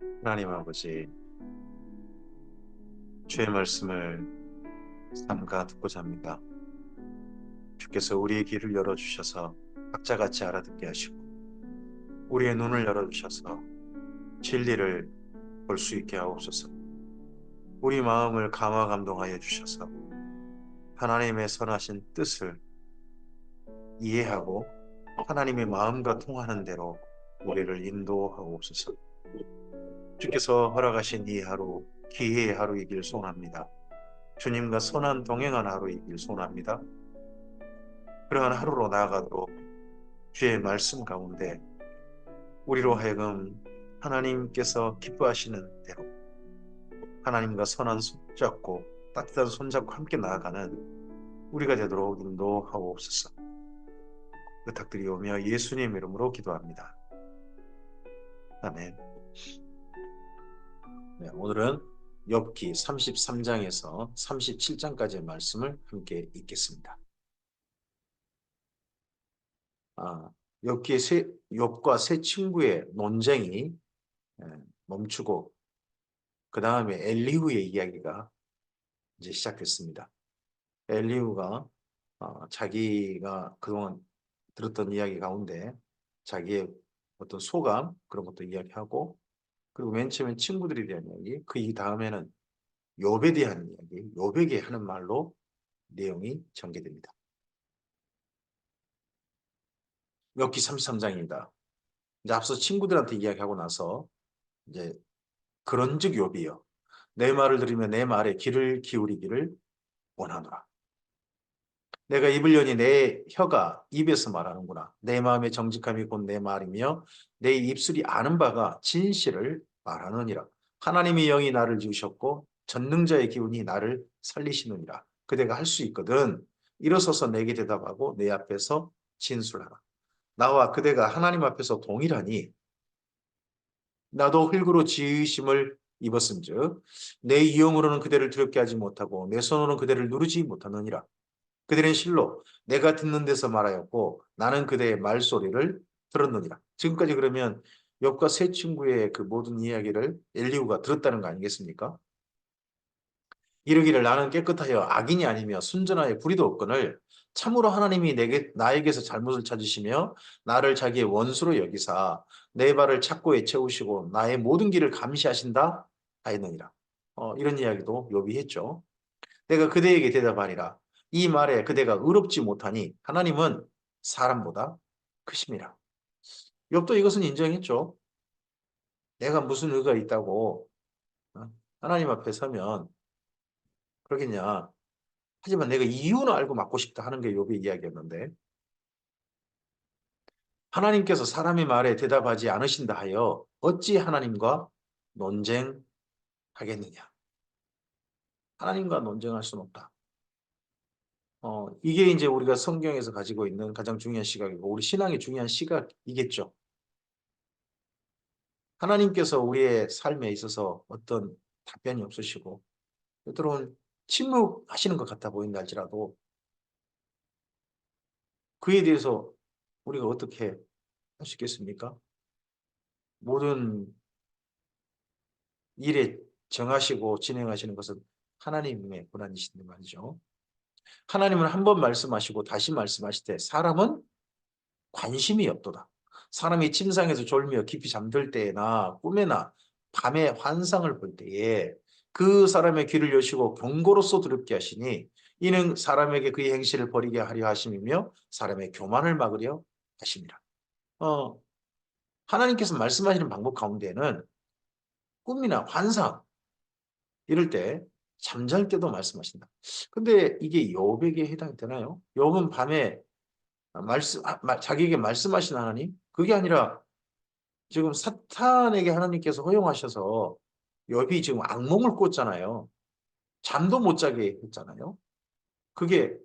하나님 아버지, 주의 말씀을 삼가 듣고자 합니다. 주께서 우리의 귀를 열어주셔서 각자같이 알아듣게 하시고 우리의 눈을 열어주셔서 진리를 볼 수 있게 하옵소서. 우리 마음을 감화 감동하여 주셔서 하나님의 선하신 뜻을 이해하고 하나님의 마음과 통하는 대로 우리를 인도하옵소서. 주께서 허락하신 이 하루 기회의 하루이길 소원합니다. 주님과 선한 동행한 하루이길 소원합니다. 그러한 하루로 나아가도록 주의 말씀 가운데 우리로 하여금 하나님께서 기뻐하시는 대로 하나님과 선한 손잡고 따뜻한 손잡고 함께 나아가는 우리가 되도록 인도하옵소서. 부탁드리오며 예수님 이름으로 기도합니다. 아멘. 네, 오늘은 욥기 33장에서 37장까지의 말씀을 함께 읽겠습니다. 욥과 세 친구의 논쟁이 멈추고 그 다음에 엘리후의 이야기가 이제 시작됐습니다. 엘리후가 자기가 그동안 들었던 이야기 가운데 자기의 어떤 소감 그런 것도 이야기하고 그리고 맨 처음엔 친구들에 대한 이야기 그 다음에는 욥에 대한 이야기 욥에게 하는 말로 내용이 전개됩니다. 욥기 33장입니다. 이제 앞서 친구들한테 이야기하고 나서 이제 그런즉 욥이여 내 말을 들으며 내 말에 귀를 기울이기를 원하노라. 내가 입을 여니 내 혀가 입에서 말하는구나. 내 마음의 정직함이 곧 내 말이며 내 입술이 아는 바가 진실을 말하느니라. 하나님의 영이 나를 지으셨고 전능자의 기운이 나를 살리시느니라. 그대가 할 수 있거든. 일어서서 내게 대답하고 내 앞에서 진술하라. 나와 그대가 하나님 앞에서 동일하니 나도 흙으로 지으심을 입었은즉 내 이용으로는 그대를 두렵게 하지 못하고 내 손으로는 그대를 누르지 못하느니라. 그들은 실로 내가 듣는 데서 말하였고 나는 그대의 말소리를 들었느니라. 지금까지 그러면 욥과 세 친구의 그 모든 이야기를 엘리후가 들었다는 거 아니겠습니까? 이르기를 나는 깨끗하여 악인이 아니며 순전하여 불의도 없거늘 참으로 하나님이 나에게서 잘못을 찾으시며 나를 자기의 원수로 여기사 내 발을 착고에 채우시고 나의 모든 길을 감시하신다 하였느니라. 이런 이야기도 욥이 했죠. 내가 그대에게 대답하니라. 이 말에 그대가 의롭지 못하니 하나님은 사람보다 크심이라. 욥도 이것은 인정했죠. 내가 무슨 의가 있다고 하나님 앞에 서면 그러겠냐. 하지만 내가 이유는 알고 맞고 싶다 하는 게 욥의 이야기였는데 하나님께서 사람의 말에 대답하지 않으신다 하여 어찌 하나님과 논쟁하겠느냐. 하나님과 논쟁할 수는 없다. 이게 이제 우리가 성경에서 가지고 있는 가장 중요한 시각이고 우리 신앙의 중요한 시각이겠죠. 하나님께서 우리의 삶에 있어서 어떤 답변이 없으시고 때로는 침묵하시는 것 같아 보인다 할지라도 그에 대해서 우리가 어떻게 할 수 있겠습니까? 모든 일에 정하시고 진행하시는 것은 하나님의 권한이신데 말이죠. 하나님은 한 번 말씀하시고 다시 말씀하실 때 사람은 관심이 없도다. 사람이 침상에서 졸며 깊이 잠들 때나 꿈에나 밤에 환상을 볼 때에 그 사람의 귀를 여시고 경고로써 두렵게 하시니 이는 사람에게 그의 행실을 버리게 하려 하심이며 사람의 교만을 막으려 하심이라. 어, 하나님께서 말씀하시는 방법 가운데는 꿈이나 환상 이럴 때 잠잘 때도 말씀하신다. 근데 이게 욥에게 해당이 되나요? 욥은 밤에 자기에게 말씀하신 하나님? 그게 아니라 지금 사탄에게 하나님께서 허용하셔서 욥이 지금 악몽을 꿨잖아요. 잠도 못 자게 했잖아요. 그게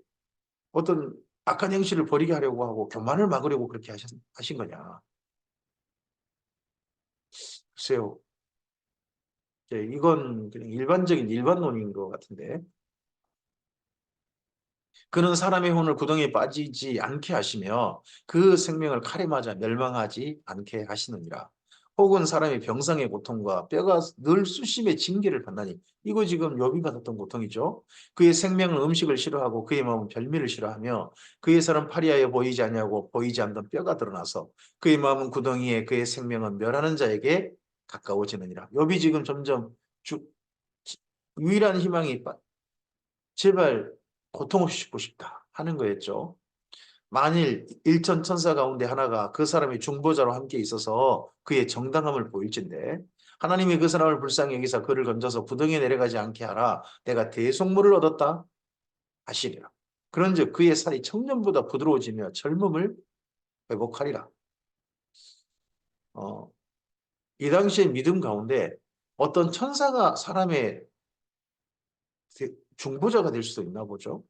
어떤 악한 행실을 버리게 하려고 하고 교만을 막으려고 그렇게 하신 거냐. 글쎄요. 이건 그냥 일반적인 일반론인 것 같은데 그는 사람의 혼을 구덩이에 빠지지 않게 하시며 그 생명을 칼에 맞아 멸망하지 않게 하시느니라. 혹은 사람이 병상의 고통과 뼈가 늘 수심의 징계를 받나니 이거 지금 욥이 받았던 고통이죠. 그의 생명은 음식을 싫어하고 그의 마음은 별미를 싫어하며 그의 살은 파리하여 보이지 아니하고 보이지 않던 뼈가 드러나서 그의 마음은 구덩이에 그의 생명은 멸하는 자에게 가까워지느니라. 욥이 지금 점점 유일한 희망이 제발 고통 없이 죽고 싶다 하는 거였죠. 만일 일천 천사 가운데 하나가 그 사람의 중보자로 함께 있어서 그의 정당함을 보일진데 하나님이 그 사람을 불쌍히 여기사 그를 건져서 구덩이에 내려가지 않게 하라. 내가 대속물을 얻었다 하시리라. 그런즉 그의 살이 청년보다 부드러워지며 젊음을 회복하리라. 이 당시의 믿음 가운데 어떤 천사가 사람의 중보자가 될 수도 있나 보죠.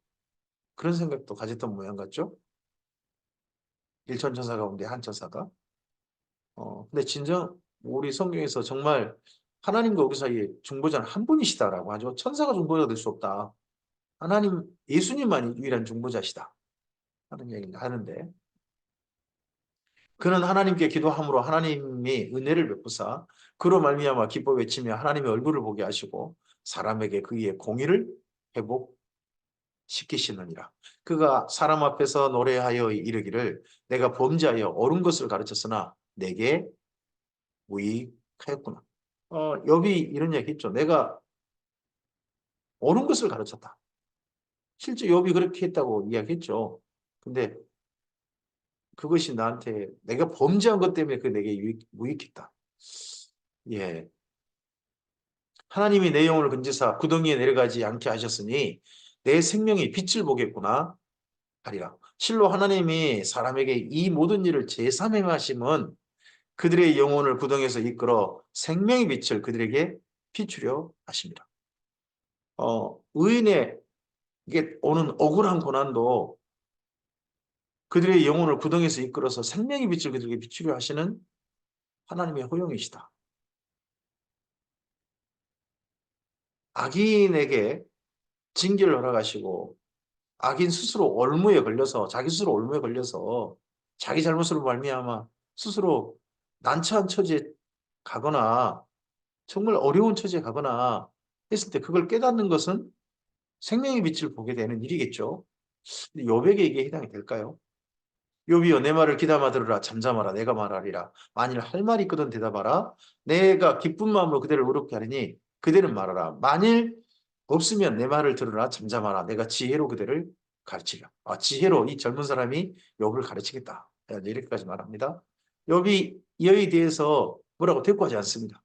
그런 생각도 가졌던 모양 같죠. 일천 천사 가운데 한 천사가. 근데 진정 우리 성경에서 정말 하나님과 우리 사이에 중보자는 한 분이시다라고 하죠. 천사가 중보자가 될 수 없다. 하나님, 예수님만이 유일한 중보자시다. 하는 얘기를 하는데 그는 하나님께 기도함으로 하나님이 은혜를 베푸사 그로 말미암아 기뻐 외치며 하나님의 얼굴을 보게 하시고 사람에게 그의 공의를 회복시키시느니라. 그가 사람 앞에서 노래하여 이르기를 내가 범죄하여 옳은 것을 가르쳤으나 내게 무익하였구나. 욥이 이런 얘기 했죠. 내가 옳은 것을 가르쳤다. 실제 욥이 그렇게 했다고 이야기했죠. 근데 그것이 나한테 내가 범죄한 것 때문에 그 내게 무익했다. 예. 하나님이 내 영혼을 건지사 구덩이에 내려가지 않게 하셨으니 내 생명이 빛을 보겠구나 하리라. 실로 하나님이 사람에게 이 모든 일을 제삼행하심은 그들의 영혼을 구덩이에서 이끌어 생명의 빛을 그들에게 비추려 하십니다. 의인의 이게 오는 억울한 고난도 그들의 영혼을 구덩이에서 이끌어서 생명의 빛을 그들에게 비추려 하시는 하나님의 허용이시다. 악인에게 징계를 허락하시고 악인 스스로 올무에 걸려서 자기 스스로 올무에 걸려서 자기 잘못으로 말미암아 스스로 난처한 처지에 가거나 정말 어려운 처지에 가거나 했을 때 그걸 깨닫는 것은 생명의 빛을 보게 되는 일이겠죠. 근데 욥에게 이게 해당이 될까요? 욥이여 내 말을 귀담아 들으라 잠잠하라 내가 말하리라. 만일 할 말이 있거든 대답하라. 내가 기쁜 마음으로 그대를 의롭게 하리니 그대는 말하라. 만일 없으면 내 말을 들으라 잠잠하라. 내가 지혜로 그대를 가르치리라. 지혜로 이 젊은 사람이 욥을 가르치겠다. 이렇게까지 말합니다. 욥이 이에 대해서 뭐라고 대꾸하지 않습니다.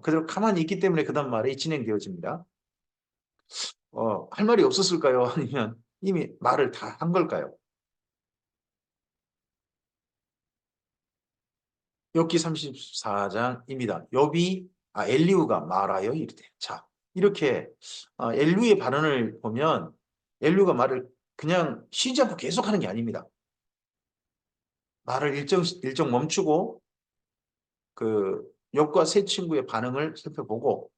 그대로 가만히 있기 때문에 그 다음 말이 진행되어집니다. 할 말이 없었을까요? 아니면 이미 말을 다 한 걸까요? 욥기 34장입니다. 엘리후가 말하여 이르되. 자, 이렇게 엘리후의 발언을 보면 엘리후가 말을 그냥 쉬지 않고 계속하는 게 아닙니다. 말을 일정 멈추고 그 욥과 세 친구의 반응을 살펴보고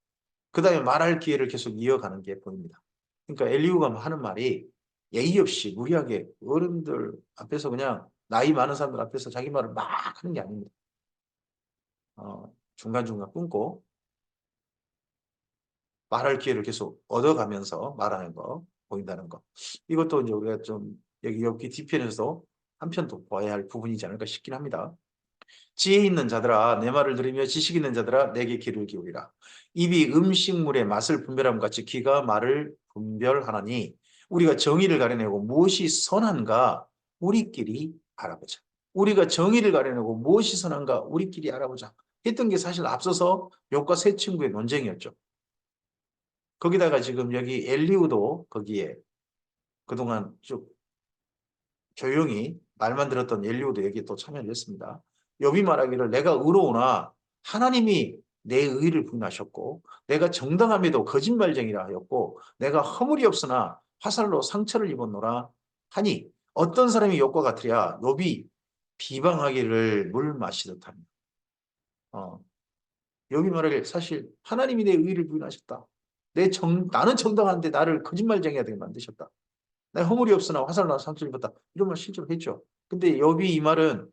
그 다음에 말할 기회를 계속 이어가는 게 보입니다. 그러니까 엘리후가 하는 말이 예의 없이 무리하게 어른들 앞에서 그냥 나이 많은 사람들 앞에서 자기 말을 막 하는 게 아닙니다. 중간중간 끊고 말할 기회를 계속 얻어가면서 말하는 거 보인다는 거. 이것도 이제 우리가 좀 여기 뒤편에서 한 편 더 봐야 할 부분이지 않을까 싶긴 합니다. 지혜 있는 자들아 내 말을 들으며 지식 있는 자들아 내게 귀를 기울이라. 입이 음식물의 맛을 분별함 같이 귀가 말을 분별하나니 우리가 정의를 가려내고 무엇이 선한가 우리끼리 알아보자. 우리가 정의를 가려내고 무엇이 선한가 우리끼리 알아보자. 했던 게 사실 앞서서 욥과 세 친구의 논쟁이었죠. 거기다가 지금 여기 엘리후도 거기에 그동안 쭉 조용히 말만 들었던 엘리후도 여기에 또 참여를 했습니다. 욥이 말하기를 내가 의로우나 하나님이 내 의를 부인하셨고 내가 정당함에도 거짓말쟁이라 하였고 내가 허물이 없으나 화살로 상처를 입었노라 하니 어떤 사람이 욥과 같으랴 욥이 비방하기를 물 마시듯 합니다. 욥이 말하기를 사실 하나님이 내 의를 부인하셨다. 나는 정당한데 나를 거짓말쟁이가 되게 만드셨다. 내 허물이 없으나 화살로 상처를 입었다. 이런 말 실제로 했죠. 근데 욥이 이 말은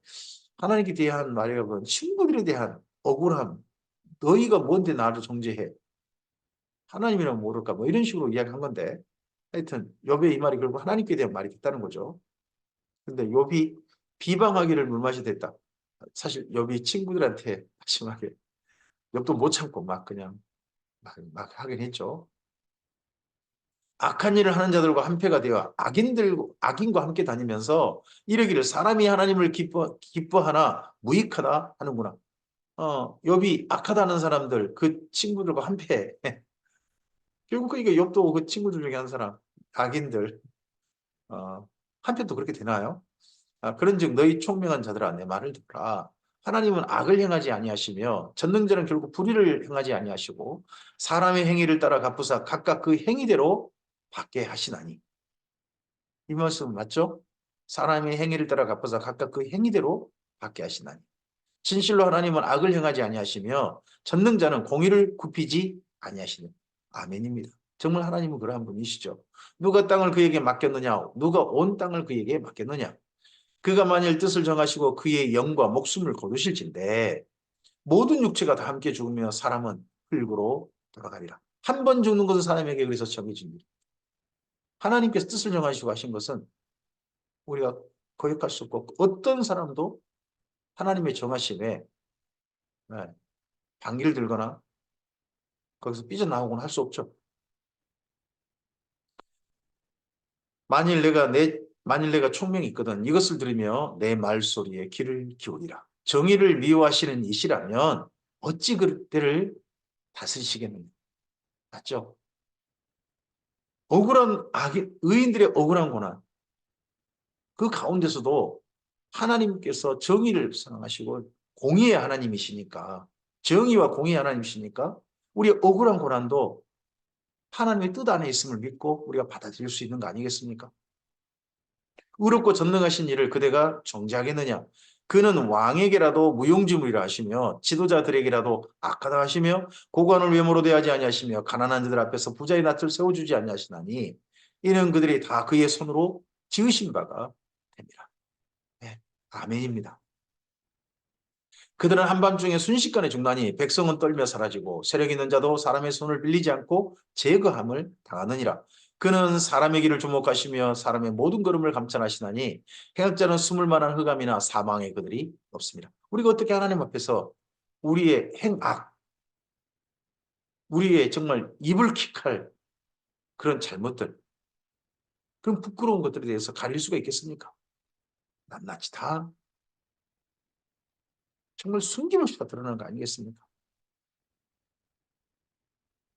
하나님께 대한 말이야 친구들에 대한 억울함. 너희가 뭔데 나를 정죄해? 하나님이라면 모를까? 뭐 이런 식으로 이야기한 건데 하여튼 욥의 이 말이 결국 하나님께 대한 말이 됐다는 거죠. 근데 욥이 비방하기를 물맛이 됐다. 사실 욥이 친구들한테 심하게 욥도 못 참고 막 그냥 막 하긴 했죠. 악한 일을 하는 자들과 한패가 되어 악인과 함께 다니면서 이르기를 사람이 하나님을 기뻐하나 무익하다 하는구나. 욥이 악하다는 사람들 그 친구들과 한패. 결국 그러니까 욥도 그 친구들 중에 한 사람 악인들 한편도 그렇게 되나요? 그런즉 너희 총명한 자들아 내 말을 듣라. 하나님은 악을 행하지 아니하시며 전능자는 결국 불의를 행하지 아니하시고 사람의 행위를 따라 갚으사 각각 그 행위대로 받게 하시나니. 이 말씀 맞죠? 사람의 행위를 따라 갚아서 각각 그 행위대로 받게 하시나니. 진실로 하나님은 악을 행하지 아니하시며 전능자는 공의를 굽히지 아니하시는. 아멘입니다. 정말 하나님은 그러한 분이시죠. 누가 땅을 그에게 맡겼느냐? 누가 온 땅을 그에게 맡겼느냐? 그가 만일 뜻을 정하시고 그의 영과 목숨을 거두실진데 모든 육체가 다 함께 죽으며 사람은 흙으로 돌아가리라. 한 번 죽는 것은 사람에게 그래서 정해집니다. 하나님께서 뜻을 정하시고 하신 것은 우리가 거역할 수 없고 어떤 사람도 하나님의 정하심에 네, 방귀를 들거나 거기서 삐져나오거나 할 수 없죠. 만일 내가 총명이 있거든 이것을 들으며 내 말소리에 귀를 기울이라. 정의를 미워하시는 이시라면 어찌 그때를 다스리시겠느냐. 맞죠? 의인들의 억울한 고난 그 가운데서도 하나님께서 정의를 선언하시고 공의의 하나님이시니까 정의와 공의의 하나님이시니까 우리의 억울한 고난도 하나님의 뜻 안에 있음을 믿고 우리가 받아들일 수 있는 거 아니겠습니까? 의롭고 전능하신 이를 그대가 정죄하겠느냐? 그는 왕에게라도 무용지물이라 하시며 지도자들에게라도 악하다 하시며 고관을 외모로 대하지 아니하시며 가난한 자들 앞에서 부자의 낯을 세워주지 아니하시나니 이는 그들이 다 그의 손으로 지으신 바가 됩니다. 네, 아멘입니다. 그들은 한밤중에 순식간에 죽나니 백성은 떨며 사라지고 세력 있는 자도 사람의 손을 빌리지 않고 제거함을 당하느니라. 그는 사람의 길을 주목하시며 사람의 모든 걸음을 감찰하시나니 행악자는 숨을 만한 흑암이나 사망의 그들이 없습니다. 우리가 어떻게 하나님 앞에서 우리의 행악, 우리의 정말 이불킥할 그런 잘못들, 그런 부끄러운 것들에 대해서 가릴 수가 있겠습니까? 낱낱이 다 정말 숨김없이 다 드러나는 거 아니겠습니까?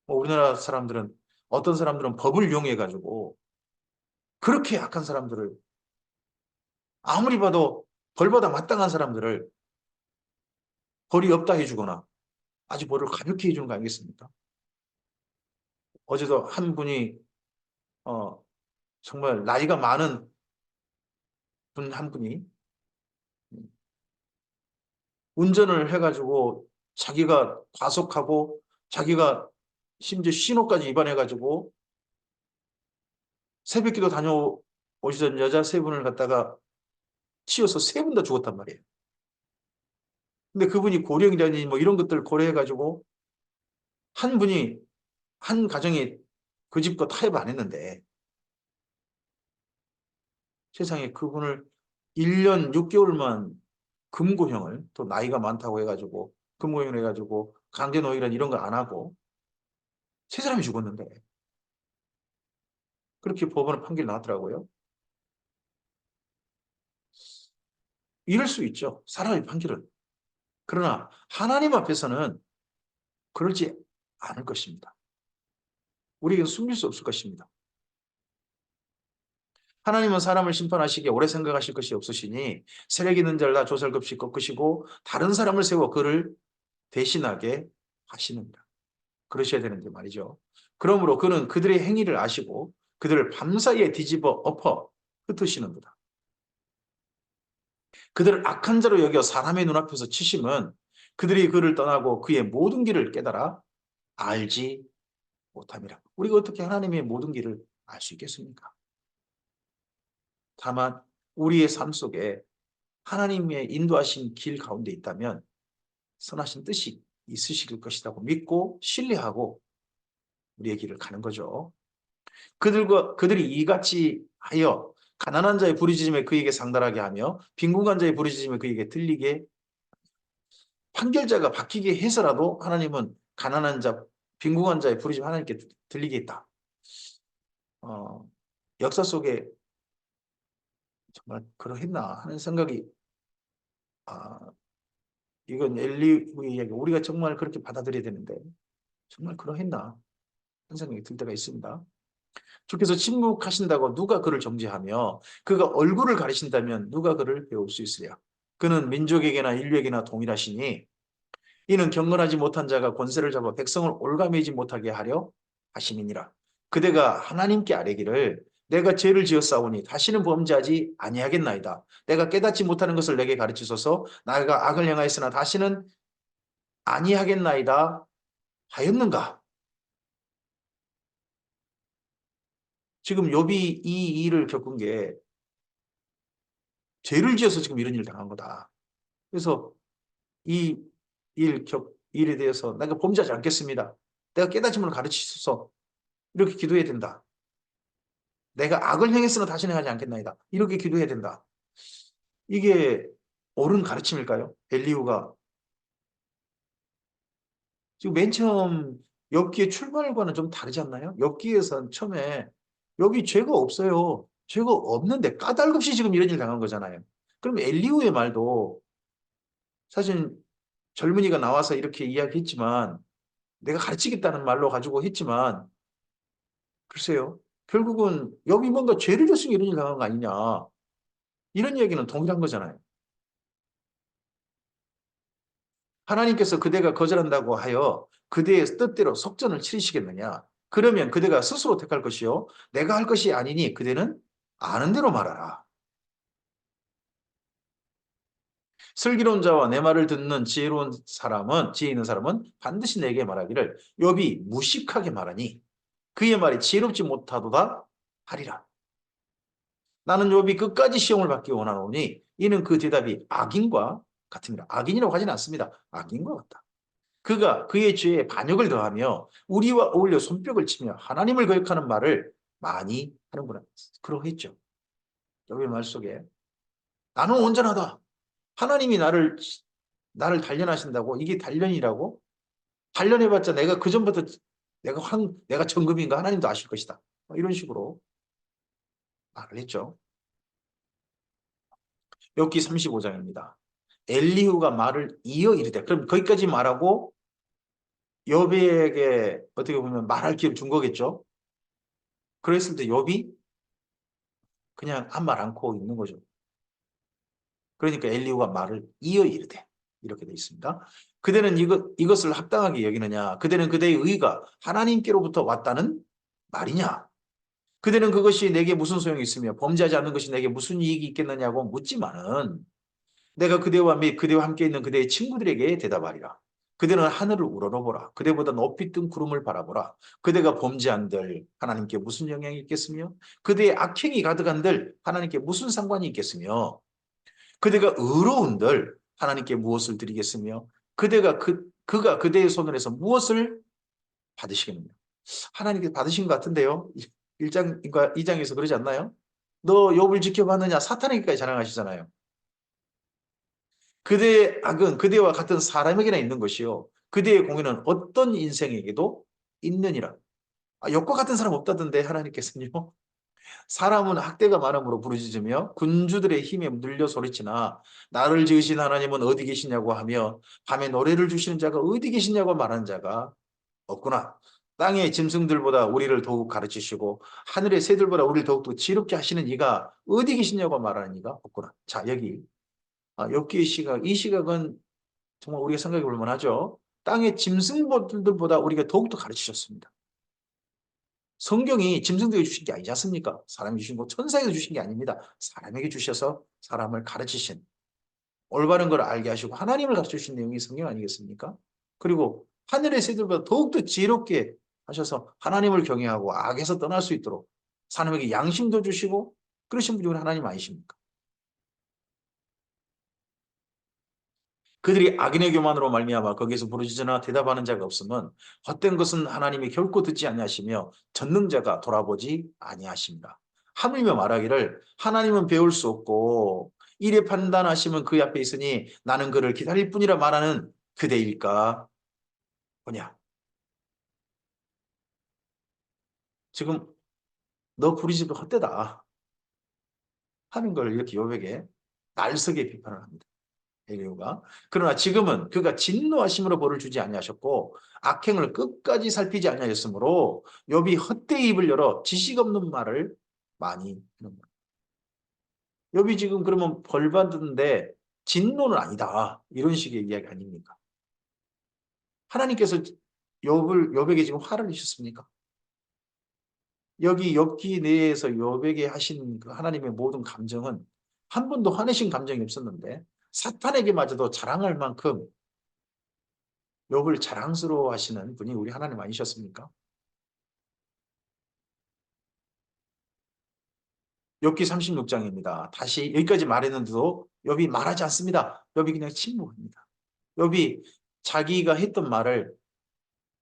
우리나라 사람들은 어떤 사람들은 법을 이용해 가지고 그렇게 약한 사람들을 아무리 봐도 벌보다 마땅한 사람들을 벌이 없다 해주거나 아주 벌을 가볍게 해주는 거 아니겠습니까? 어제도 한 분이 어, 정말 나이가 많은 분 한 분이 운전을 해가지고 자기가 과속하고 자기가 심지어 신호까지 위반해가지고 새벽기도 다녀오시던 여자 세 분을 갖다가 치여서 세 분 다 죽었단 말이에요. 근데 그분이 고령이라니 뭐 이런 것들 고려해가지고 한 분이 한 가정이 그 집과 타협 안 했는데 세상에 그분을 1년 6개월만 금고형을 또 나이가 많다고 해가지고 금고형을 해가지고 강제노역이란 이런 거 안 하고 세 사람이 죽었는데 그렇게 법원의 판결이 나왔더라고요. 이럴 수 있죠. 사람의 판결은. 그러나 하나님 앞에서는 그러지 않을 것입니다. 우리에게 숨길 수 없을 것입니다. 하나님은 사람을 심판하시기에 오래 생각하실 것이 없으시니 세력 있는 자를 다 조살급씩 꺾으시고 다른 사람을 세워 그를 대신하게 하시는다. 그러셔야 되는데 말이죠. 그러므로 그는 그들의 행위를 아시고 그들을 밤사이에 뒤집어 엎어 흩으시는도다. 그들을 악한 자로 여겨 사람의 눈앞에서 치심은 그들이 그를 떠나고 그의 모든 길을 깨달아 알지 못함이라. 우리가 어떻게 하나님의 모든 길을 알 수 있겠습니까? 다만 우리의 삶 속에 하나님의 인도하신 길 가운데 있다면 선하신 뜻이 있으실 것이라고 믿고 신뢰하고 우리의 길을 가는 거죠. 그들이 이같이 하여 가난한 자의 부르짖음에 그에게 상달하게 하며 빈궁한 자의 부르짖음에 그에게 들리게 판결자가 바뀌게 해서라도 하나님은 가난한 자, 빈궁한 자의 부르짖음 하나님께 들리게 했다. 역사 속에 정말 그러했나 하는 생각이 이건 엘리후의 이야기 우리가 정말 그렇게 받아들여야 되는데 정말 그러했나 하는 생각이 들 때가 있습니다. 주께서 침묵하신다고 누가 그를 정죄하며 그가 얼굴을 가리신다면 누가 그를 배울 수 있으랴. 그는 민족에게나 인류에게나 동일하시니 이는 경건하지 못한 자가 권세를 잡아 백성을 올가매지 못하게 하려 하심이니라. 그대가 하나님께 아뢰기를 내가 죄를 지었사오니 다시는 범죄하지 아니하겠나이다. 내가 깨닫지 못하는 것을 내게 가르치소서. 내가 악을 행하였으나 다시는 아니하겠나이다 하였는가? 지금 욥이 이 일을 겪은 게 죄를 지어서 지금 이런 일을 당한 거다. 그래서 이 일에 대해서 내가 범죄하지 않겠습니다. 내가 깨닫음을 가르치소서. 이렇게 기도해야 된다. 내가 악을 행했으나 다시는 하지 않겠나이다. 이렇게 기도해야 된다. 이게 옳은 가르침일까요? 엘리후가 지금 맨 처음 엽기의 출발과는 좀 다르지 않나요? 엽기에선 처음에 여기 죄가 없어요. 죄가 없는데 까닭없이 지금 이런 일 당한 거잖아요. 그럼 엘리후의 말도 사실 젊은이가 나와서 이렇게 이야기했지만 내가 가르치겠다는 말로 가지고 했지만 글쎄요. 결국은 욥이 뭔가 죄를 졌으니 이런 일 당한 거 아니냐. 이런 이야기는 동일한 거잖아요. 하나님께서 그대가 거절한다고 하여 그대의 뜻대로 속전을 치르시겠느냐. 그러면 그대가 스스로 택할 것이요. 내가 할 것이 아니니 그대는 아는 대로 말하라. 슬기로운 자와 내 말을 듣는 지혜 있는 사람은 반드시 내게 말하기를 욥이 무식하게 말하니 그의 말이 지혜롭지 못하도다 하리라. 나는 욥이 끝까지 시험을 받기 원하노니 이는 그 대답이 악인과 같습니다. 악인이라고 하지는 않습니다. 악인과 같다. 그가 그의 죄에 반역을 더하며 우리와 어울려 손뼉을 치며 하나님을 거역하는 말을 많이 하는구나. 그러했죠. 욥의 말 속에 나는 온전하다. 하나님이 나를 단련하신다고 이게 단련이라고? 단련해봤자 내가 그 전부터 내가 정금인가 하나님도 아실 것이다. 이런 식으로 말을 했죠. 욥기 35장입니다. 엘리후가 말을 이어 이르되 그럼 거기까지 말하고 욥에게 어떻게 보면 말할 기회를 준 거겠죠. 그랬을 때 욥이 그냥 한 말 않고 있는 거죠. 그러니까 엘리후가 말을 이어 이르되 이렇게 되어 있습니다. 그대는 이것을 합당하게 여기느냐? 그대는 그대의 의가 하나님께로부터 왔다는 말이냐? 그대는 그것이 내게 무슨 소용이 있으며 범죄하지 않는 것이 내게 무슨 이익이 있겠느냐고 묻지만은 내가 그대와 및 그대와 함께 있는 그대의 친구들에게 대답하리라. 그대는 하늘을 우러러보라. 그대보다 높이 뜬 구름을 바라보라. 그대가 범죄한들 하나님께 무슨 영향이 있겠으며 그대의 악행이 가득한들 하나님께 무슨 상관이 있겠으며 그대가 의로운들 하나님께 무엇을 드리겠으며 그가 그대의 손을 해서 무엇을 받으시겠느냐. 하나님께 받으신 것 같은데요. 1장인가 2장에서 그러지 않나요? 너 욥을 지켜봤느냐 사탄에게까지 자랑하시잖아요. 그대의 악은 그대와 같은 사람에게나 있는 것이요. 그대의 공의는 어떤 인생에게도 있느니라. 욥과 같은 사람 없다던데 하나님께서는요. 사람은 학대가 많음으로 부르짖으며 군주들의 힘에 눌려 소리치나 나를 지으신 하나님은 어디 계시냐고 하며 밤에 노래를 주시는 자가 어디 계시냐고 말하는 자가 없구나. 땅의 짐승들보다 우리를 더욱 가르치시고 하늘의 새들보다 우리를 더욱더 지롭게 하시는 이가 어디 계시냐고 말하는 이가 없구나. 자, 여기 욥기의 시각, 이 시각은 정말 우리가 생각해 볼 만하죠. 땅의 짐승들보다 우리가 더욱더 가르치셨습니다. 성경이 짐승들에게 주신 게 아니지 않습니까? 사람이 주신 거 천사에게 주신 게 아닙니다. 사람에게 주셔서 사람을 가르치신 올바른 걸 알게 하시고 하나님을 가르쳐주신 내용이 성경 아니겠습니까? 그리고 하늘의 새들보다 더욱더 지혜롭게 하셔서 하나님을 경외하고 악에서 떠날 수 있도록 사람에게 양심도 주시고 그러신 분이 우리 하나님 아니십니까? 그들이 악인의 교만으로 말미암아 거기에서 부르짖으나 대답하는 자가 없으면 헛된 것은 하나님이 결코 듣지 아니하시며 전능자가 돌아보지 아니하십니다. 하물며 말하기를 하나님은 배울 수 없고 이래 판단하시면 그 앞에 있으니 나는 그를 기다릴 뿐이라 말하는 그대일까 뭐냐. 지금 너 부르짖도 헛되다 하는 걸 이렇게 요백에 날석에 비판을 합니다. 엘리후가. 그러나 지금은 그가 진노하심으로 벌을 주지 아니하셨고 악행을 끝까지 살피지 아니하셨으므로 욥이 헛되이 입을 열어 지식 없는 말을 많이 하는 거예요. 욥이 지금 그러면 벌 받는데 진노는 아니다. 이런 식의 이야기 아닙니까? 하나님께서 욥에게 지금 화를 내셨습니까? 여기 욥기 내에서 욥에게 하신 그 하나님의 모든 감정은 한 번도 화내신 감정이 없었는데 사탄에게마저도 자랑할 만큼 욥을 자랑스러워 하시는 분이 우리 하나님 아니셨습니까? 욥기 36장입니다. 다시 여기까지 말했는데도 욥이 말하지 않습니다. 욥이 그냥 침묵합니다. 욥이 자기가 했던 말을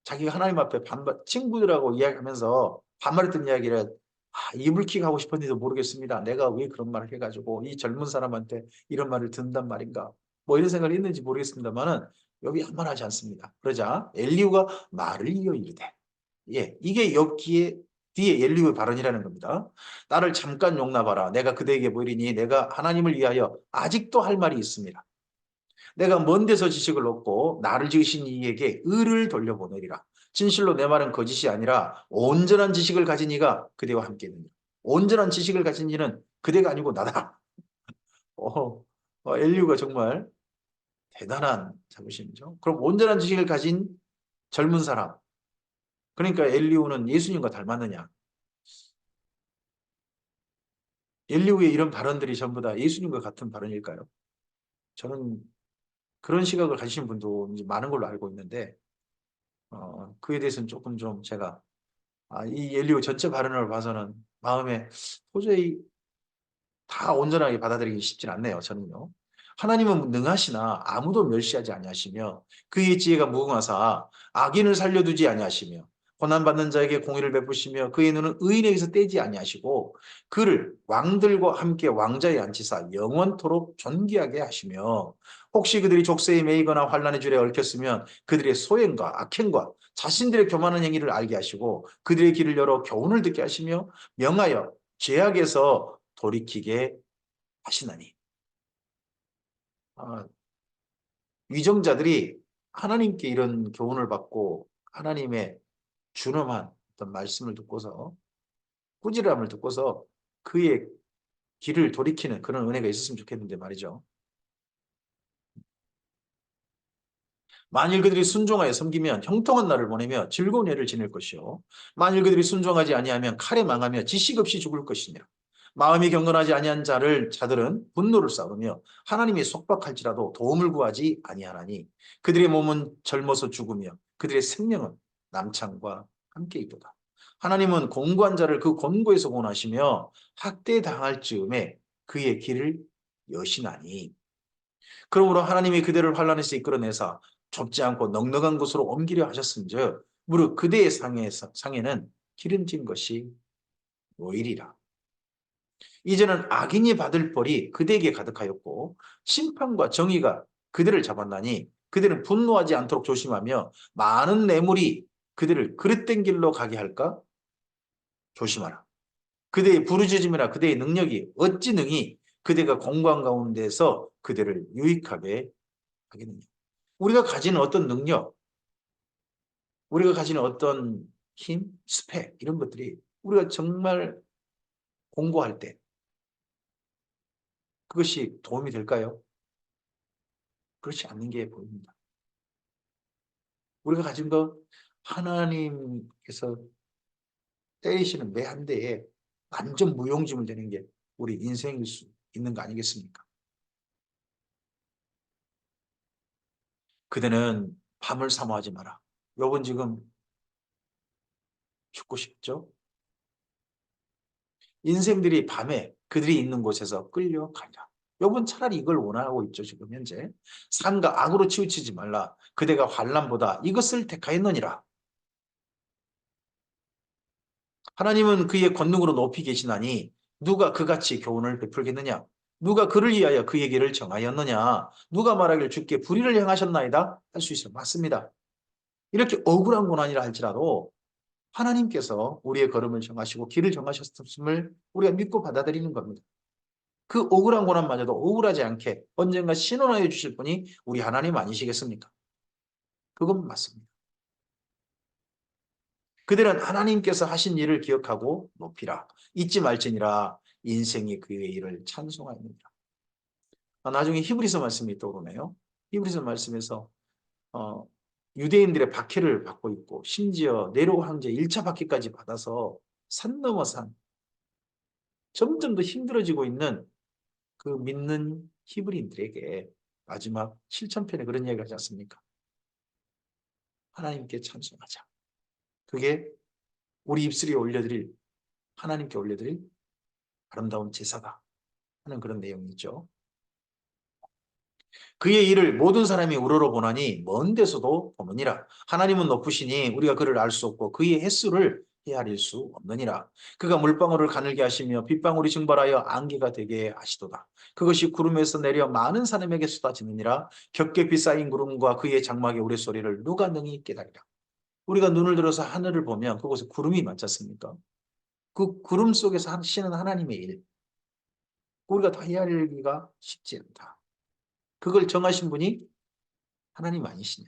자기가 하나님 앞에 친구들하고 이야기하면서 반말했던 이야기를 이불킥 하고 싶었는지도 모르겠습니다. 내가 왜 그런 말을 해가지고 이 젊은 사람한테 이런 말을 듣는단 말인가. 뭐 이런 생각을 했는지 모르겠습니다만은 욥이 한 말 하지 않습니다. 그러자 엘리후가 말을 이어 이르되 예, 이게 욥기의 뒤에 엘리후의 발언이라는 겁니다. 나를 잠깐 용납하라. 내가 그대에게 보이리니 내가 하나님을 위하여 아직도 할 말이 있습니다. 내가 먼 데서 지식을 얻고 나를 지으신 이에게 의를 돌려보내리라. 진실로 내 말은 거짓이 아니라 온전한 지식을 가진 이가 그대와 함께 있느니라. 온전한 지식을 가진 이는 그대가 아니고 나다. 엘리후가 정말 대단한 자부심이죠. 그럼 온전한 지식을 가진 젊은 사람. 그러니까 엘리후는 예수님과 닮았느냐. 엘리후의 이런 발언들이 전부 다 예수님과 같은 발언일까요? 저는 그런 시각을 가지신 분도 이제 많은 걸로 알고 있는데 그에 대해서는 조금 좀 제가 이 엘리후 전체 발언을 봐서는 마음에 도저히 다 온전하게 받아들이기 쉽진 않네요. 저는요. 하나님은 능하시나 아무도 멸시하지 아니하시며 그의 지혜가 무궁하사 악인을 살려두지 아니하시며 고난받는 자에게 공의를 베푸시며 그의 눈은 의인에게서 떼지 아니하시고 그를 왕들과 함께 왕자에 앉히사 영원토록 존귀하게 하시며 혹시 그들이 족쇄에 매이거나 환난의 줄에 얽혔으면 그들의 소행과 악행과 자신들의 교만한 행위를 알게 하시고 그들의 길을 열어 교훈을 듣게 하시며 명하여 죄악에서 돌이키게 하시나니. 아, 위정자들이 하나님께 이런 교훈을 받고 하나님의 준엄한 어떤 말씀을 듣고서 꾸지람을 듣고서 그의 길을 돌이키는 그런 은혜가 있었으면 좋겠는데 말이죠. 만일 그들이 순종하여 섬기면 형통한 날을 보내며 즐거운 해를 지낼 것이요 만일 그들이 순종하지 아니하면 칼에 망하며 지식 없이 죽을 것이니라. 마음이 경건하지 아니한 자들은 분노를 쌓으며 하나님이 속박할지라도 도움을 구하지 아니하나니 그들의 몸은 젊어서 죽으며 그들의 생명은 남창과 함께 있도다. 하나님은 공고한 자를 그 권고에서 권하시며 학대당할 즈음에 그의 길을 여시나니 그러므로 하나님이 그대를 환란에서 이끌어내사 좁지 않고 넉넉한 곳으로 옮기려 하셨은즉 무릇 그대의 상에는 기름진 것이 오일이라. 이제는 악인이 받을 벌이 그대에게 가득하였고 심판과 정의가 그들을 잡았나니 그들은 분노하지 않도록 조심하며 많은 뇌물이 그들을 그릇된 길로 가게 할까 조심하라. 그대의 부르짖음이나 그대의 능력이 어찌 능히 그대가 공고한 가운데서 그대를 유익하게 하겠느냐. 우리가 가지는 어떤 능력, 우리가 가지는 어떤 힘, 스펙 이런 것들이 우리가 정말 공부할 때 그것이 도움이 될까요? 그렇지 않는 게 보입니다. 우리가 가진 것 하나님께서 때리시는 매 한 대에 완전 무용지물 되는 게 우리 인생일 수 있는 거 아니겠습니까? 그대는 밤을 사모하지 마라. 여러분 지금 죽고 싶죠? 인생들이 밤에 그들이 있는 곳에서 끌려가리라. 욥은 차라리 이걸 원하고 있죠. 지금 현재. 산과 악으로 치우치지 말라. 그대가 환난보다 이것을 택하였느니라. 하나님은 그의 권능으로 높이 계시나니 누가 그같이 교훈을 베풀겠느냐? 누가 그를 위하여 그의 길을 정하였느냐? 누가 말하길 주께 불의를 행하셨나이다? 할 수 있어요. 맞습니다. 이렇게 억울한 고난이라 할지라도 하나님께서 우리의 걸음을 정하시고 길을 정하셨음을 우리가 믿고 받아들이는 겁니다. 그 억울한 고난마저도 억울하지 않게 언젠가 신원하여 주실 분이 우리 하나님 아니시겠습니까? 그건 맞습니다. 그들은 하나님께서 하신 일을 기억하고 높이라. 잊지 말지니라. 인생이 그의 일을 찬송하였느니라. 나중에 히브리서 말씀이 떠오르네요. 히브리서 말씀에서 어, 유대인들의 박해를 받고 있고 심지어 네로 황제 1차 박해까지 받아서 산 넘어 산 점점 더 힘들어지고 있는 그 믿는 히브리인들에게 마지막 7천편에 그런 이야기를 하지 않습니까? 하나님께 찬송하자. 그게 우리 입술에 올려드릴 하나님께 올려드릴 아름다운 제사다 하는 그런 내용이죠. 그의 일을 모든 사람이 우러러보나니 먼 데서도 보느니라. 하나님은 높으시니 우리가 그를 알 수 없고 그의 횟수를 헤아릴 수 없느니라. 그가 물방울을 가늘게 하시며 빗방울이 증발하여 안개가 되게 하시도다. 그것이 구름에서 내려 많은 사람에게 쏟아지느니라. 겹겹이 쌓인 구름과 그의 장막의 우레소리를 누가 능히 깨달으랴. 우리가 눈을 들어서 하늘을 보면 그곳에 구름이 많지 않습니까? 그 구름 속에서 하시는 하나님의 일, 우리가 다 헤아리기가 쉽지 않다. 그걸 정하신 분이 하나님 아니시냐?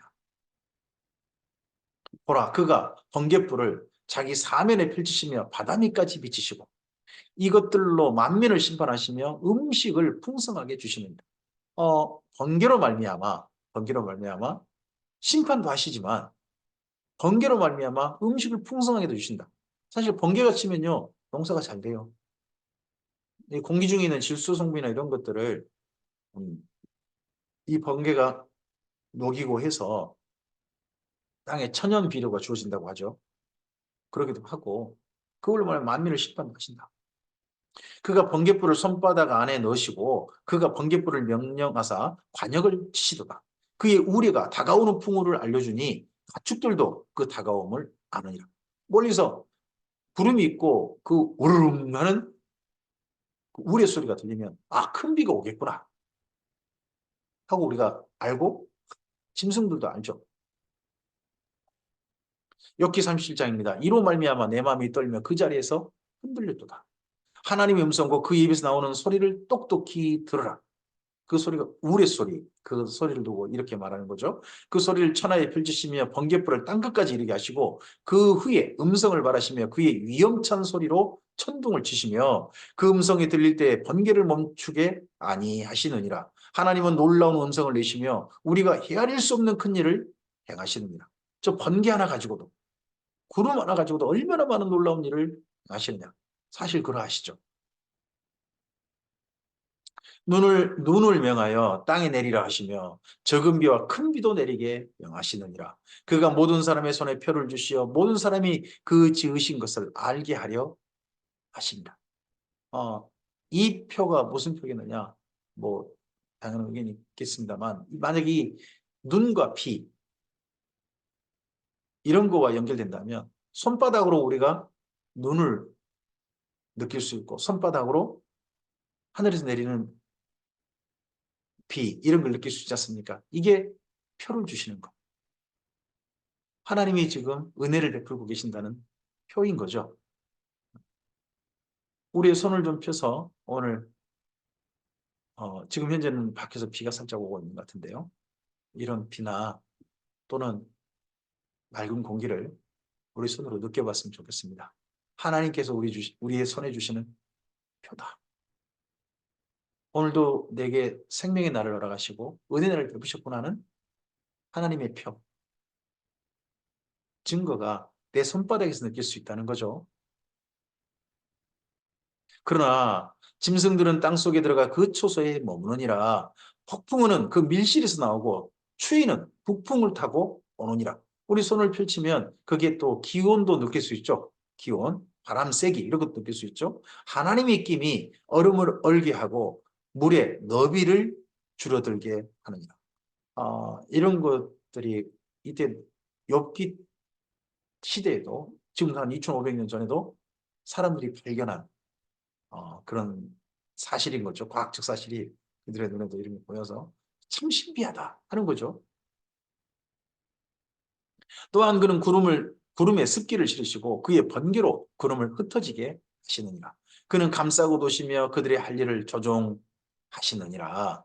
보라, 그가 번갯불을 자기 사면에 펼치시며 바다 밑까지 비치시고 이것들로 만민을 심판하시며 음식을 풍성하게 주시는다. 번개로 말미암아 심판도 하시지만 번개로 말미암아 음식을 풍성하게 주신다. 사실 번개가 치면요 농사가 잘 돼요. 이 공기 중에 있는 질소 성분이나 이런 것들을 이 번개가 녹이고 해서 땅에 천연 비료가 주어진다고 하죠. 그러기도 하고 그걸로 말하면 만민을 심판하신다. 그가 번갯불을 손바닥 안에 넣으시고 그가 번갯불을 명령하사 관역을 치시도다. 그의 우레가 다가오는 풍우를 알려주니 가축들도 그 다가옴을 아느니라. 멀리서 구름이 있고 그 우르릉 하는 그 우레 소리가 들리면 큰 비가 오겠구나 하고 우리가 알고 짐승들도 알죠. 욥기 37장입니다. 이로 말미암아 내 마음이 떨며 그 자리에서 흔들렸도다. 하나님의 음성과 그 입에서 나오는 소리를 똑똑히 들으라. 그 소리가 우레 소리, 그 소리를 두고 이렇게 말하는 거죠. 그 소리를 천하에 펼치시며 번갯불을 땅끝까지 이르게 하시고 그 후에 음성을 발하시며 그의 위험찬 소리로 천둥을 치시며 그 음성이 들릴 때 번개를 멈추게 아니하시느니라. 하나님은 놀라운 음성을 내시며 우리가 헤아릴 수 없는 큰 일을 행하시느니라. 저 번개 하나 가지고도 구름 하나 가지고도 얼마나 많은 놀라운 일을 하시느냐. 사실 그러하시죠. 눈을 명하여 땅에 내리라 하시며 적은 비와 큰 비도 내리게 명하시느니라. 그가 모든 사람의 손에 표를 주시어 모든 사람이 그 지으신 것을 알게 하려 하십니다. 이 표가 무슨 표겠느냐? 뭐 당연한 의견이 있겠습니다만 만약 이 눈과 피 이런 거와 연결된다면 손바닥으로 우리가 눈을 느낄 수 있고 손바닥으로 하늘에서 내리는 비 이런 걸 느낄 수 있지 않습니까? 이게 표를 주시는 거. 하나님이 지금 은혜를 베풀고 계신다는 표인 거죠. 우리의 손을 좀 펴서 오늘 지금 현재는 밖에서 비가 살짝 오고 있는 것 같은데요. 이런 비나 또는 맑은 공기를 우리 손으로 느껴봤으면 좋겠습니다. 하나님께서 우리의 손에 주시는 표다. 오늘도 내게 생명의 날을 허락하시고 은혜를 베푸셨구나는 하나님의 표. 증거가 내 손바닥에서 느낄 수 있다는 거죠. 그러나 짐승들은 땅속에 들어가 그 초소에 머무느니라. 폭풍우는 그 밀실에서 나오고 추위는 북풍을 타고 오느니라. 우리 손을 펼치면 그게 또 기온도 느낄 수 있죠. 기온, 바람 세기 이런 것도 느낄 수 있죠. 하나님의 입김이 얼음을 얼게 하고 물의 너비를 줄어들게 하느니라. 이런 것들이 이때 욥기 시대에도 지금 한 2500년 전에도 사람들이 발견한 그런 사실인 거죠. 과학적 사실이 그들의 눈에도 이름이 보여서 참 신비하다 하는 거죠. 또한 그는 구름에 습기를 실으시고 그의 번개로 구름을 흩어지게 하시느니라. 그는 감싸고 도시며 그들의 할 일을 조종하시느니라.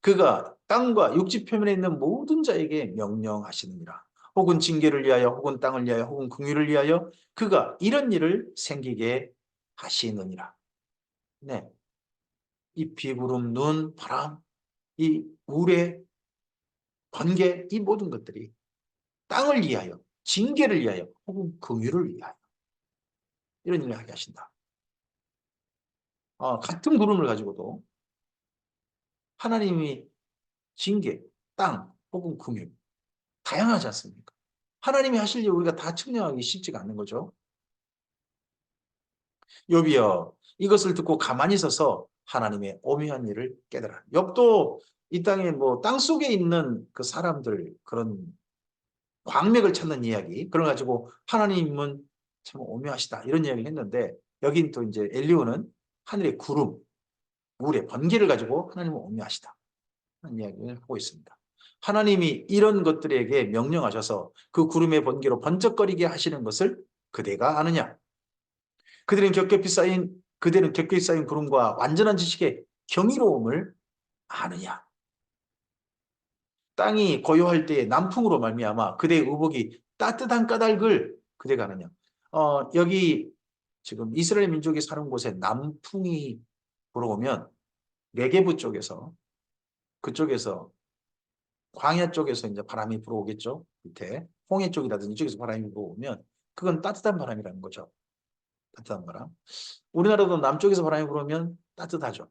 그가 땅과 육지 표면에 있는 모든 자에게 명령하시느니라. 혹은 징계를 위하여 혹은 땅을 위하여 혹은 긍휼을 위하여 그가 이런 일을 생기게 하시느니라. 네, 이 비구름, 눈, 바람, 이 우레, 번개, 이 모든 것들이 땅을 위하여, 징계를 위하여, 혹은 긍휼을 위하여 이런 일을 하게 하신다. 같은 구름을 가지고도 하나님이 징계, 땅, 혹은 긍휼 다양하지 않습니까? 하나님이 하실 일 우리가 다 측량하기 쉽지가 않는 거죠. 욥이여 이것을 듣고 가만히 서서 하나님의 오묘한 일을 깨달아. 욥도 이 땅에 뭐 땅 속에 있는 그 사람들 그런 광맥을 찾는 이야기 그래 가지고 하나님은 참 오묘하시다 이런 이야기를 했는데 여긴 또 이제 엘리후는 하늘의 구름, 물의 번개를 가지고 하나님은 오묘하시다 하는 이야기를 하고 있습니다. 하나님이 이런 것들에게 명령하셔서 그 구름의 번개로 번쩍거리게 하시는 것을 그대가 아느냐? 그들은 겹겹이 쌓인 구름과 완전한 지식의 경이로움을 아느냐? 땅이 고요할 때에 남풍으로 말미암아 그대의 의복이 따뜻한 까닭을 그대가 아느냐? 여기 지금 이스라엘 민족이 사는 곳에 남풍이 불어오면 네게부 쪽에서 그쪽에서 광야 쪽에서 이제 바람이 불어오겠죠. 밑에 홍해 쪽이라든지 이쪽에서 바람이 불어오면 그건 따뜻한 바람이라는 거죠. 따뜻한 바람. 우리나라도 남쪽에서 바람이 불어오면 따뜻하죠.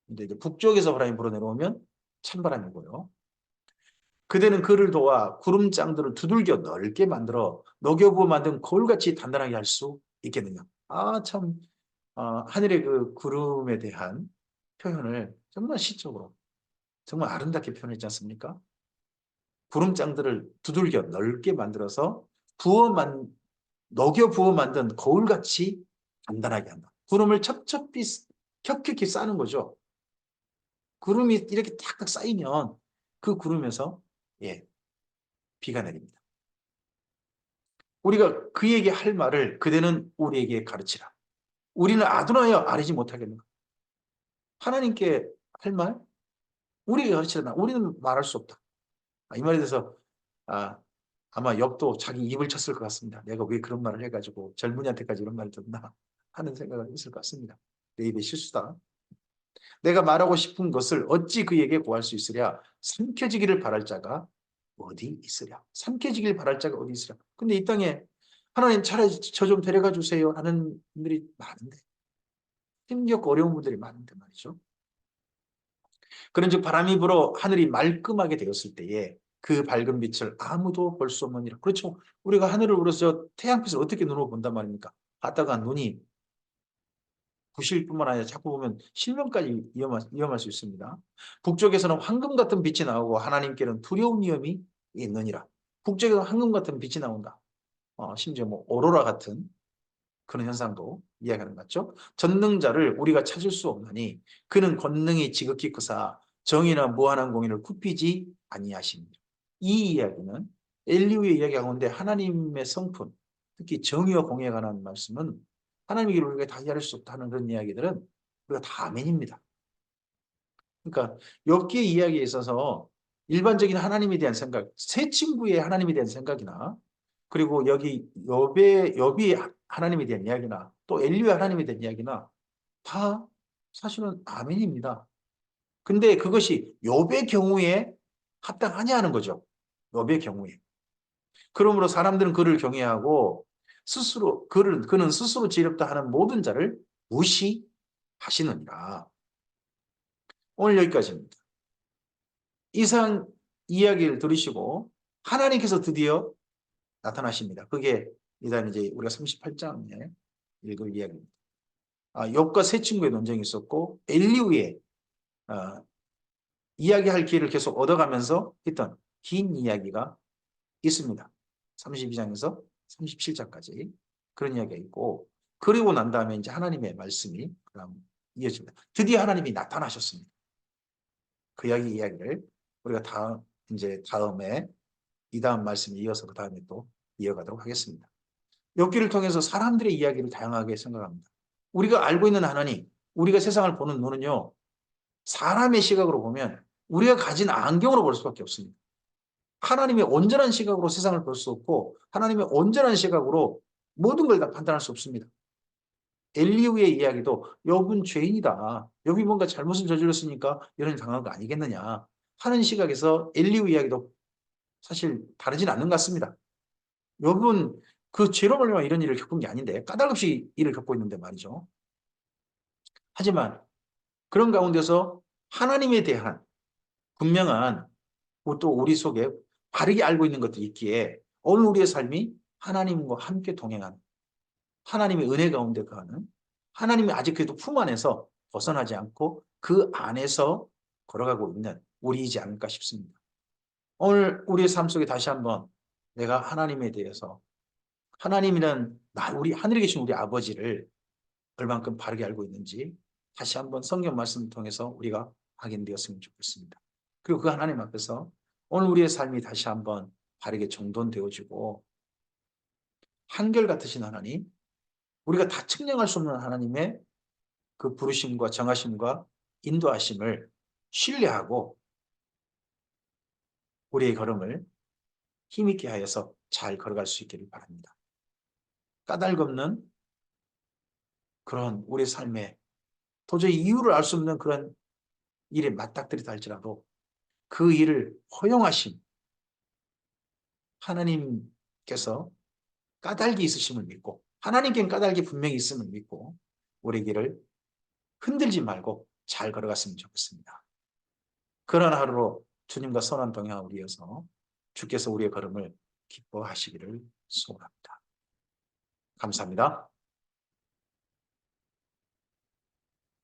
근데 이제 북쪽에서 바람이 불어내려오면 찬바람이고요. 그대는 그를 도와 구름장들을 두들겨 넓게 만들어 녹여부어 만든 거울같이 단단하게 할 수 있겠느냐. 참 하늘의 그 구름에 대한 표현을 정말 시적으로 정말 아름답게 표현했지 않습니까? 구름장들을 두들겨 넓게 만들어서 녹여 부어 만든 거울같이 단단하게 한다. 구름을 켜켜이 싸는 거죠. 구름이 이렇게 탁탁 쌓이면 그 구름에서 예, 비가 내립니다. 우리가 그에게 할 말을 그대는 우리에게 가르치라. 우리는 아둔하여 알지 못하겠는가? 하나님께 할 말? 우리에게 가르치라. 우리는 말할 수 없다. 이 말에 대해서 아, 아마 욥도 자기 입을 쳤을 것 같습니다. 내가 왜 그런 말을 해가지고 젊은이한테까지 이런 말을 듣나 하는 생각을 했을 것 같습니다. 내 입의 실수다. 내가 말하고 싶은 것을 어찌 그에게 구할 수 있으랴? 삼켜지기를 바랄 자가 어디 있으랴? 삼켜지기를 바랄 자가 어디 있으랴? 근데 이 땅에 하나님 차라리 저 좀 데려가 주세요 하는 분들이 많은데 힘겹고 어려운 분들이 많은데 말이죠. 그런즉 바람이 불어 하늘이 말끔하게 되었을 때에 그 밝은 빛을 아무도 볼 수 없느니라. 그렇죠. 우리가 하늘을 우러서 태양빛을 어떻게 눈으로 본단 말입니까? 봤다가 눈이 부실 뿐만 아니라 자꾸 보면 실명까지 위험할 수 있습니다. 북쪽에서는 황금 같은 빛이 나오고 하나님께는 두려운 위험이 있느니라. 북쪽에서 황금 같은 빛이 나온다. 심지어 뭐 오로라 같은 그런 현상도 이야기하는 것 같죠. 전능자를 우리가 찾을 수 없나니 그는 권능이 지극히 크사 정의나 무한한 공의를 굽히지 아니하십니다. 이 이야기는 엘리후의 이야기 가운데 하나님의 성품, 특히 정의와 공의에 관한 말씀은 하나님의 길을 우리가 다 이해할 수 없다는 그런 이야기들은 우리가 다 아멘입니다. 그러니까 욥기의 이야기에 있어서 일반적인 하나님에 대한 생각, 새 친구의 하나님에 대한 생각이나 그리고 여기 욥이 하나님에 대한 이야기나 또 엘리의 하나님에 대한 이야기나 다 사실은 아멘입니다. 근데 그것이 욥의 경우에 합당하냐 하는 거죠. 욥의 경우에. 그러므로 사람들은 그를 경외하고 그는 스스로 지렵다 하는 모든 자를 무시하시느니라. 오늘 여기까지입니다. 이상 이야기를 들으시고 하나님께서 드디어 나타나십니다. 그게 이제 우리가 38장에 읽을 이야기입니다. 욥과 세 친구의 논쟁이 있었고 엘리후의 이야기할 기회를 계속 얻어가면서 했던 긴 이야기가 있습니다. 32장에서 37장까지 그런 이야기가 있고, 그리고 난 다음에 이제 하나님의 말씀이 그다음 이어집니다. 드디어 하나님이 나타나셨습니다. 그 이야기를 우리가 다음에 이 다음 말씀이 이어서 그 다음에 또 이어가도록 하겠습니다. 욥기를 통해서 사람들의 이야기를 다양하게 생각합니다. 우리가 알고 있는 하나님, 우리가 세상을 보는 눈은요, 사람의 시각으로 보면 우리가 가진 안경으로 볼 수밖에 없습니다. 하나님의 온전한 시각으로 세상을 볼 수 없고 하나님의 온전한 시각으로 모든 걸 다 판단할 수 없습니다. 엘리후의 이야기도 욥은 죄인이다. 욥이 뭔가 잘못을 저질렀으니까 이런 일 당한 거 아니겠느냐 하는 시각에서 엘리후 이야기도 사실 다르진 않는 것 같습니다. 욥은 그 죄로 말미암아 이런 일을 겪은 게 아닌데 까닭없이 일을 겪고 있는데 말이죠. 하지만 그런 가운데서 하나님에 대한 분명한 또 우리 속에 바르게 알고 있는 것들이 있기에 오늘 우리의 삶이 하나님과 함께 동행하는, 하나님의 은혜 가운데 거하는, 하나님이 아직 그래도 품 안에서 벗어나지 않고 그 안에서 걸어가고 있는 우리이지 않을까 싶습니다. 오늘 우리의 삶 속에 다시 한번 내가 하나님에 대해서, 하나님이란 우리 하늘에 계신 우리 아버지를 얼만큼 바르게 알고 있는지 다시 한번 성경 말씀을 통해서 우리가 확인되었으면 좋겠습니다. 그리고 그 하나님 앞에서 오늘 우리의 삶이 다시 한번 바르게 정돈되어지고, 한결같으신 하나님, 우리가 다 측량할 수 없는 하나님의 그 부르심과 정하심과 인도하심을 신뢰하고 우리의 걸음을 힘있게 하여서 잘 걸어갈 수 있기를 바랍니다. 까닭 없는 그런 우리 삶에 도저히 이유를 알 수 없는 그런 일에 맞닥뜨리다 할지라도 그 일을 허용하신 하나님께서 까닭이 있으심을 믿고, 하나님께는 까닭이 분명히 있음을 믿고 우리 길을 흔들지 말고 잘 걸어갔으면 좋겠습니다. 그런 하루로 주님과 선한 동행하고 이어서 주께서 우리의 걸음을 기뻐하시기를 소원합니다. 감사합니다.